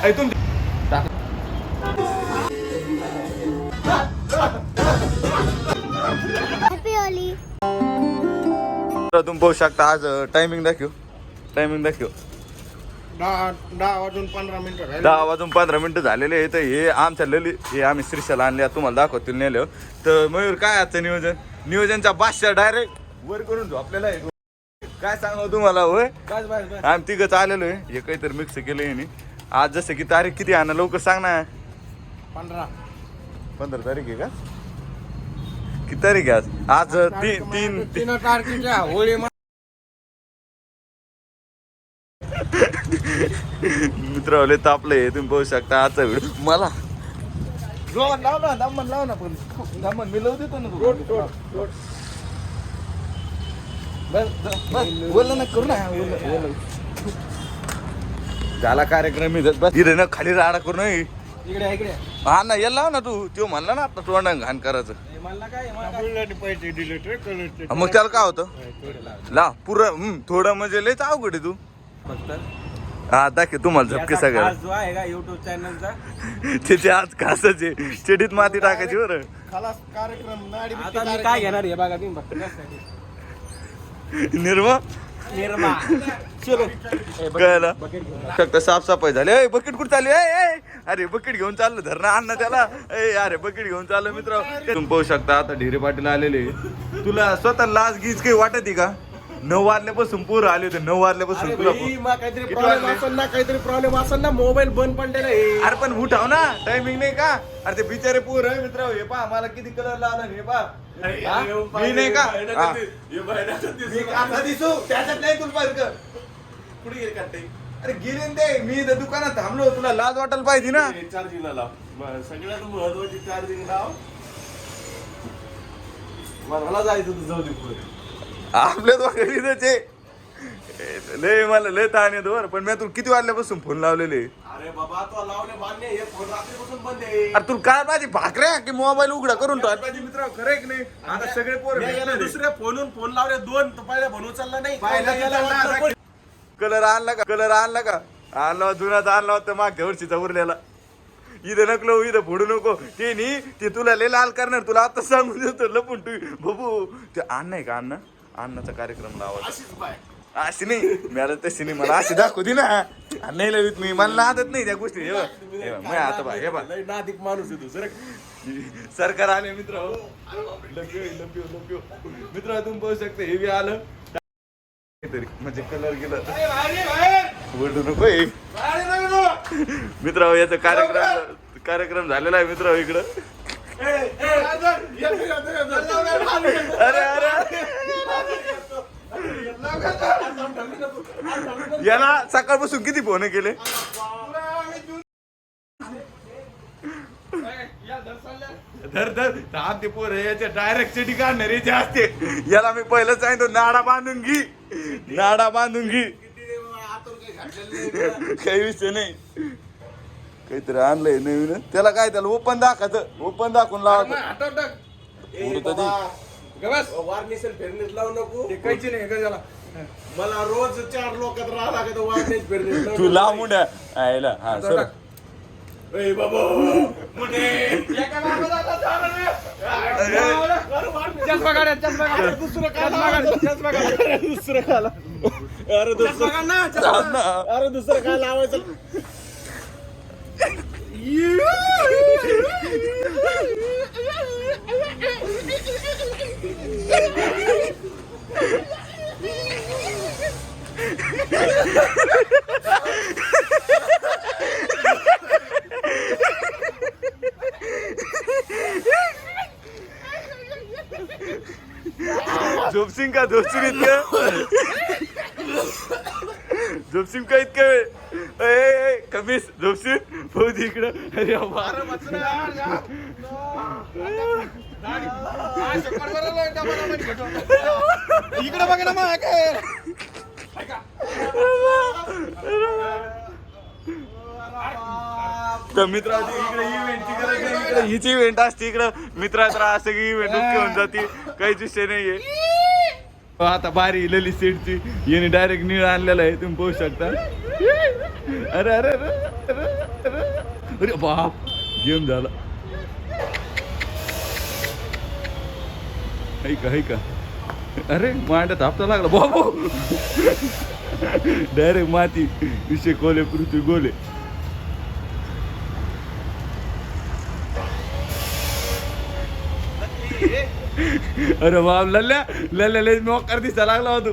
ऐकून तुम्ही पाहू शकता आज टायमिंग दाखव 10 वाजून 15 मिनिटं 10 वाजून 15 मिनिटं झालेले आहे. तर हे आमच्या हे आम्ही श्रीशाला आणले तुम्हाला दाखवतील नेलं. तर मयूर काय आजचं नियोजनचा बादशाह डायरेक्ट वर करून आपल्याला काय सांगावं तुम्हाला होय. आम्ही तिघंच आलेलो आहे. हे काहीतरी मिक्स केलं आहे आज. जसं की तारीख किती आहे ना लवकर सांग ना. 15 तारीख आहे का? किती तारीख आहे आज? आज 3 तारखेच्या होळी. मित्र लय तापले तुम्ही पाहू शकता आजचा व्हिडिओ. मला लाव ना दामन लाव ना पण दामन मी लावू देतो ना. बोल ना करू ना. झाला कार्यक्रम इथे ना खाली राडा करू नये. इकडे हा ना याला लाव ना तू. तो म्हणला ना आता तोंडा घाण करायचं. पैसे दिले मग त्याला काय होतं लाव पुरं थोडं म्हणजे लयच अवघड आहे तू. हा दाखव तुम्हाला झपके सगळं जो आहे का युट्यूब चॅनलचा त्याचे आज खासच आहे. चेडीत माती टाकायची बरं. खलास कार्यक्रम. आता मी काय घेणार आहे बघा तुम्ही निर्मा चलो कळलं फक्त साफसफाई झाली. बकेट कुठं चालू आहे? अरे बकेट घेऊन चाललो धरणं अन्न त्याला. अरे बकेट घेऊन चाललो मित्र. तुम्ही पाहू शकता आता ढिरे पाटील आलेले. तुला स्वतः लाज गीज काही वाटत का? 9 वाजल्यापासून पोरं आले होते. 9 वाजल्यापासून तुला काहीतरी प्रॉब्लेम असेल ना मोबाईल बंद पडले नाही. अरे पण उठाव ना टायमिंग नाही का? अरे ते बिचारे पोर आहे मित्र. हे पहा मला किती कलर लावला हे पहा. मी नाही का दिसू त्याच्यात नाही तुला पाहिजे कुठे गेले काढते. अरे गेले ते मी इथं दुकानात थांबलो. तुला लाज वाटायला पाहिजे ना. चार्जिंगला लाव. सगळ्यात महत्वाची चार्जिंग लाव. मला जायचं तू जाऊ दे पुढे. आपल्या दोघांचे लय मला लय ताण येतो बरं. पण मी तुला किती वाजल्यापासून फोन लावलेले. अरे बाबा तो लावले मान्य. हे फोन रात्रीपासून बंद आहे. अरे तुला काय पाहिजे भाकऱ्या की मोबाईल उघडा करून पाहिजे मित्र. खरं की नाही? आता सगळे पोर दुसऱ्या फोन लावले 2 तो पहिला फोन उचलला नाही. कलर आणला का? आणला जुनाच आणला होता मागच्या वर्षीचा उरलेला. इथं नकलो इथं फोडू नको. ते नाही ते तुला लय लाल करणार. तुला आता सांगून देतो लपून तू बाबू. ते अन्न आहे का? अन्नाचा कार्यक्रम लावा अशी नाही मी आता तशी नाही. मला अशी दाखवती ना. नाही लवित मी मला आदत नाही त्या गोष्टी. आता बा हे बा नादिक माणूस आहे दुसरं. सरकार आले मित्र. मित्र तुम्ही पाहू शकता हे बी आलं तरी म्हणजे कलर गेलं बोलू नको. मित्र याचा कार्यक्रम झालेला आहे मित्र इकडं. अरे याला सकाळपासून किती फोन केले. धर ते पोर याच्या डायरेक्ट सिटी काढणार याचे असते. याला मी पहिलं सांगितलं नाडा बांधून घे. काही विषय नाही. काहीतरी आणलंय नवीन. त्याला काय त्याला ओपन दाखवून लावायचं. फेरनेस लावू नको. काहीची नाही का मला रोज 4 लोकात राहा लागत. वारनेस फेरनेस तू लाव मुंड्या आयला. हा सर बाबा दुसरं काय लावायचं. झोपसिंग का झोपसिंग इतकं झोपसिंग का इतकं कमीच झोपसिंग बहुत इकडं. अरे इकडे बघा ना मग काय तर मित्राची इकडे इव्हेंटची गरज नाही. इकडे हीच इव्हेंट असते इकडं मित्रात असं की इव्हेंट ओके होऊन जाते. काहीच विषय नाहीये. आता बारी ललित सेटची याने डायरेक्ट निळ आणलेला आहे तुम्ही पाहू शकता. अरे अरे अरे अरे अरे अरे बाप गेम झाला. ऐका अरे मांडत हप्ता लागला बाबू. डायरेक्ट माती विषय कोले पृथ्वी गोले. अरे बाप लल्ल्या लय मोकार दिसा लागला होतो.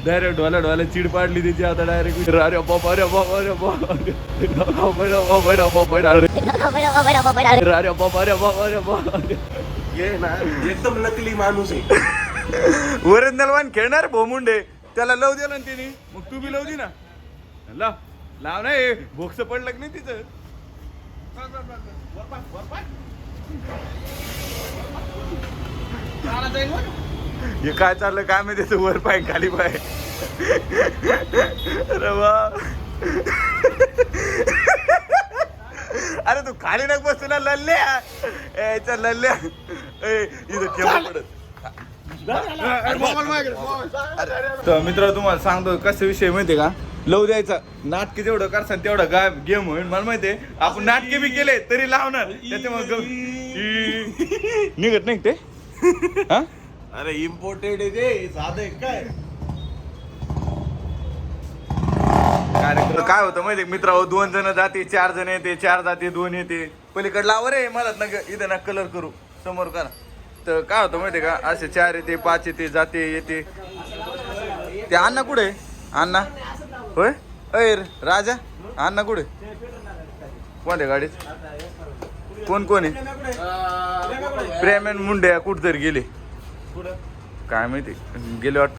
डायरेक्ट ढोल्या चिड पाडली त्याची आता डायरेक्ट. अरे बाप अरे बाप अरे बाप अरे बाप अरे बाप अरे बाप अरे बाप ये ना एकदम नकली माणूस आहे. ओरिजिनल वान खेळणार भोमुंडे त्याला लव दिला ना तिने. मग तू बी लव दे ना. लाव नाही बोक्स पडलं की नाही तिचं. हे काय चाललं काय माहिती तू वर पाय खाली पाय. अरे वा अरे तू खाली नको बसतो ना लल्ल्या. याच्या लल्ल्या इथं केव्हा पडत. तर मित्र तुम्हाला सांगतो कसं विषय माहितीये का. लव द्यायचा नाटके जेवढं करसान तेवढं काय गेम होईल मला माहितीये. आपण नाटके बी केले तरी लावणार त्याच्यामुळे निघत नाही ते. हा अरे इम्पोर्टेड आहे ते साधं काय. कार्यक्रम काय होतं माहिती मित्र 2 जण जाते 4 जण येते 4 जाते 2 येते. पलीकडे लाव रे मला ना इथं ना कलर करू समोर करा. तर काय होतं माहिती का असे 4 येते 5 येते जाते येते. ते अण्णा कुठे अण्णा होय अय राजा अण्णा कुठे कोणत्या गाडीत कोण आहे. प्रेम आणि मुंडे कुठं तरी गेले काय माहिती गेले वाटत.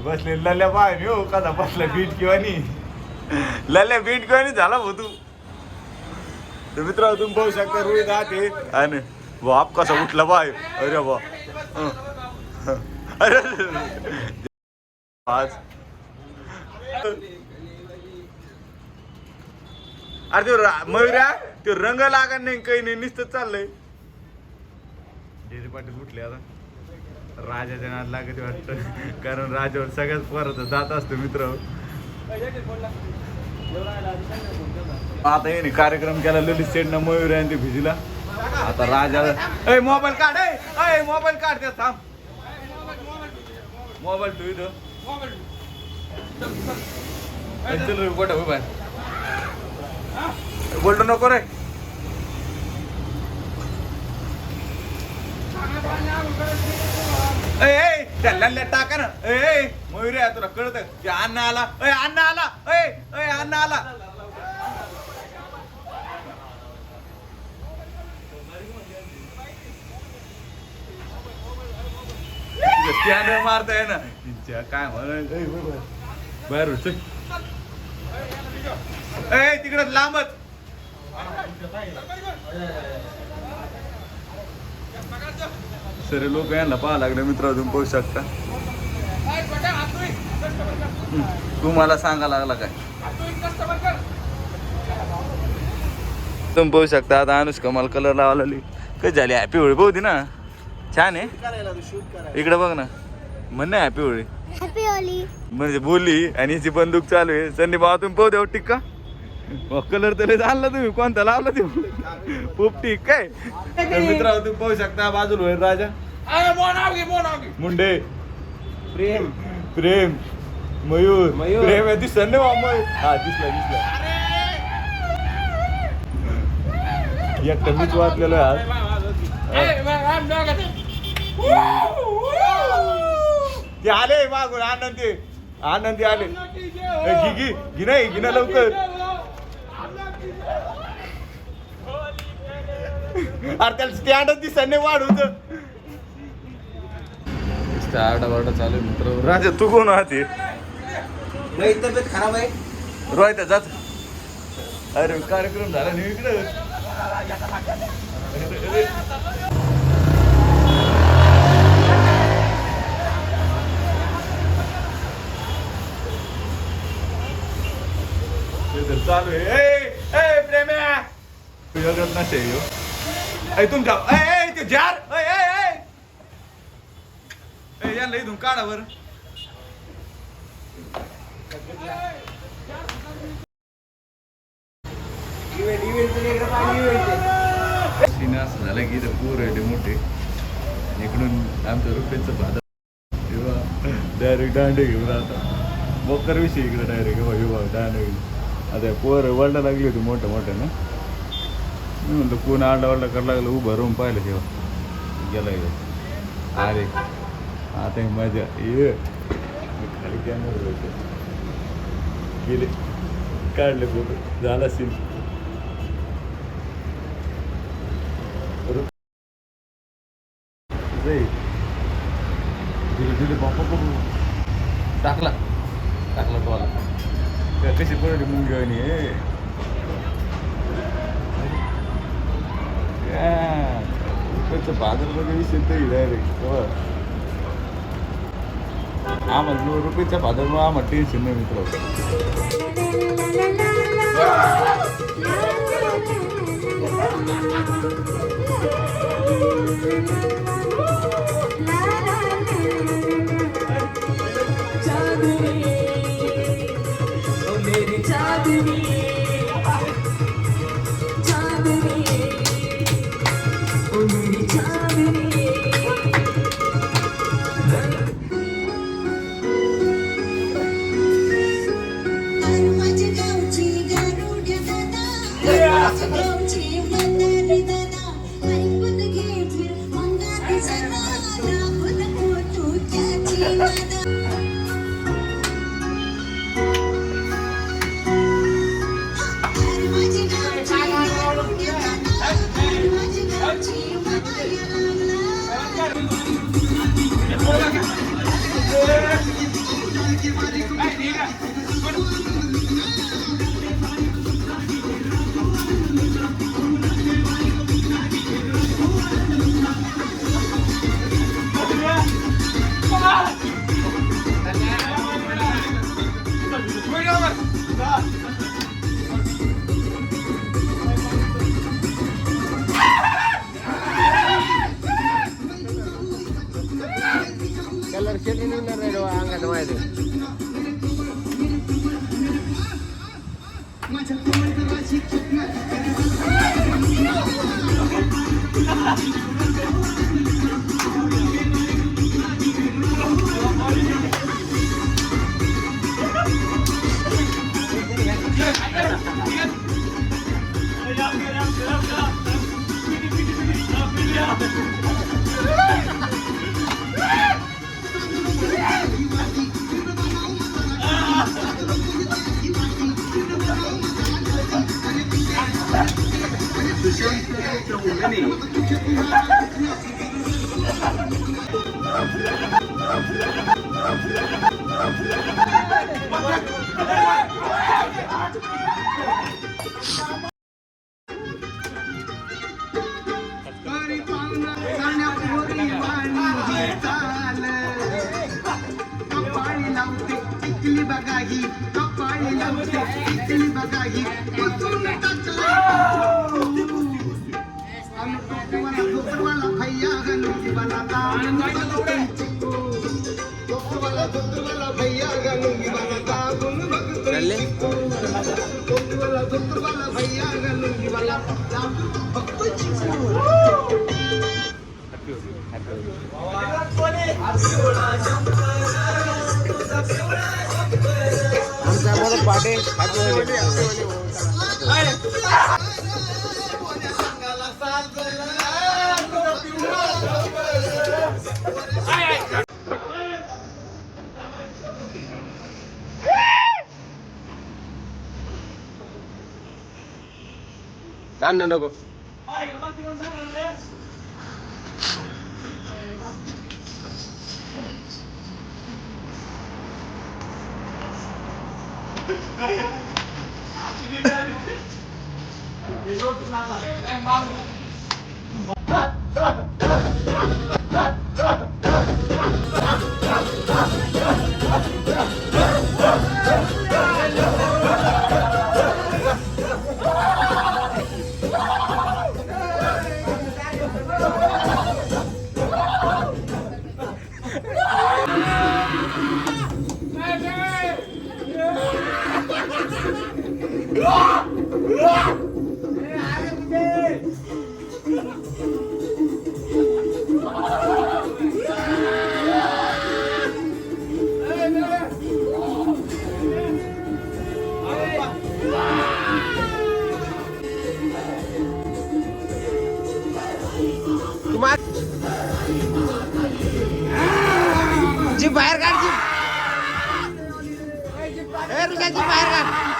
बसले लल्या बाय हो कसा बसला बीट किंवा लल्या बीट किंवा झाला भाऊ तू. तर मित्र तुम्ही पाहू शकता रोहित आहे आणि बाप कसा उठला बाय. अरे बा अरे आज अरे ते मयुऱ्या ते रंग लागा नाही काही नाही नुसतं चाललंय. पाटील उठले आता राजाच्या नाद लागत वाटतं कारण राजावर सगळ्याच परत जात असतो मित्र. आता ये कार्यक्रम केला ललित सेटनं मयूर आणि ते भिजीला. आता राजा मोबाईल काढ मोबाईल काढ त्या थांब मोबाईल तू इथं चल रे गोटा बाय बोलतो नको रे. त्याला टाका ना मयुरी तुला कळत ते अण्णा आला अण्णा आला अण्णा आला. स्टँड मारताय ना काय म्हण बाहेर तिकडं लांबच. सरे लोक यांना पाहा लागले मित्र तुम्ही पाहू शकता. तू मला सांगा लागला काय तुम्ही पाहू शकता. आता अनुष्का मला कलर लावला कधी झाली हॅपी होळी बहुती ना छान आहे. इकडे बघ ना म्हण ना हॅपी होळी म्हणजे बोलली आणि हिची बंदूक चालू आहे. संदीप बाबा तुम्ही पाहू द्या टिक्का कलर तर आणला तुम्ही कोणता लावला तुम्ही पोपटी काय. मित्र तुम्ही पाहू शकता बाजूला होईल राजा मुंडे प्रेम मयूर प्रेम आहे दिसत नाही मयूर. हा दिसला एक मीच वाचलेलं आज. ते आले मागून आनंदी आले घी नाही घिना लवकर. अरे त्याला स्टँडच दिसत नाही वाढूच आरडा चालू मित्र. राजा तू कोण आहात तब्येत खराब आहे रोहित जात. अरे कार्यक्रम झाला नाही इकडं. चालू आहे वेगळंच नसे ऐ तुमच्या ऐ ते जार ऐ ऐ ऐ याला इथून काढा बरं. सीन असं झालं की इथं पूर आहे मोठे इकडून आमचं रुपयेचं भात तेव्हा डायरेक्ट दांडे घेऊन आता मोकर विषय इकडे डायरेक्ट दांडे घेऊन आता पोर वळला लागली होती मोठ्या मोठ्यानं. मी म्हणतो कोण आरडा वरडा करायला लागलं उभं राहून पाहिलं तेव्हा गेला इथं अरे आता ही मजा ये खाली कॅमेरा गेले काढले फोटो झाला सीन. दिले बाप्पा टाकला तो आला कशी पडली मुंगी आणि बाजार वगैरे विषय तरी डायरेक्ट आम्हाला रुपयेच्या बाजारमुळे आम्हाला टेन्शन नाही मित्र. कलर शेट अंगात माहिती बघाही कपाळी लावते इथली बघाही वाला भैया गणपती वाला वाला भैया गणपती वाला दाबून बघतो वाला भैया गणपती वाला आमचा मोदक पाटे नको जी बाहेर काढ जी बाहेर काढ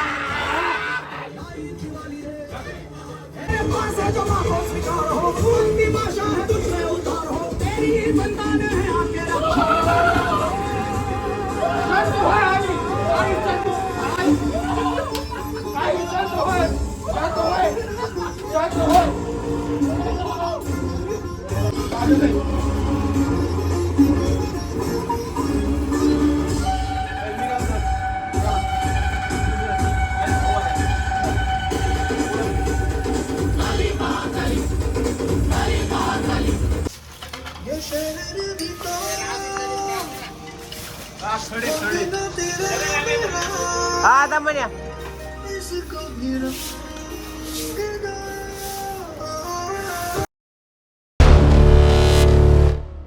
हा आता म्हण्या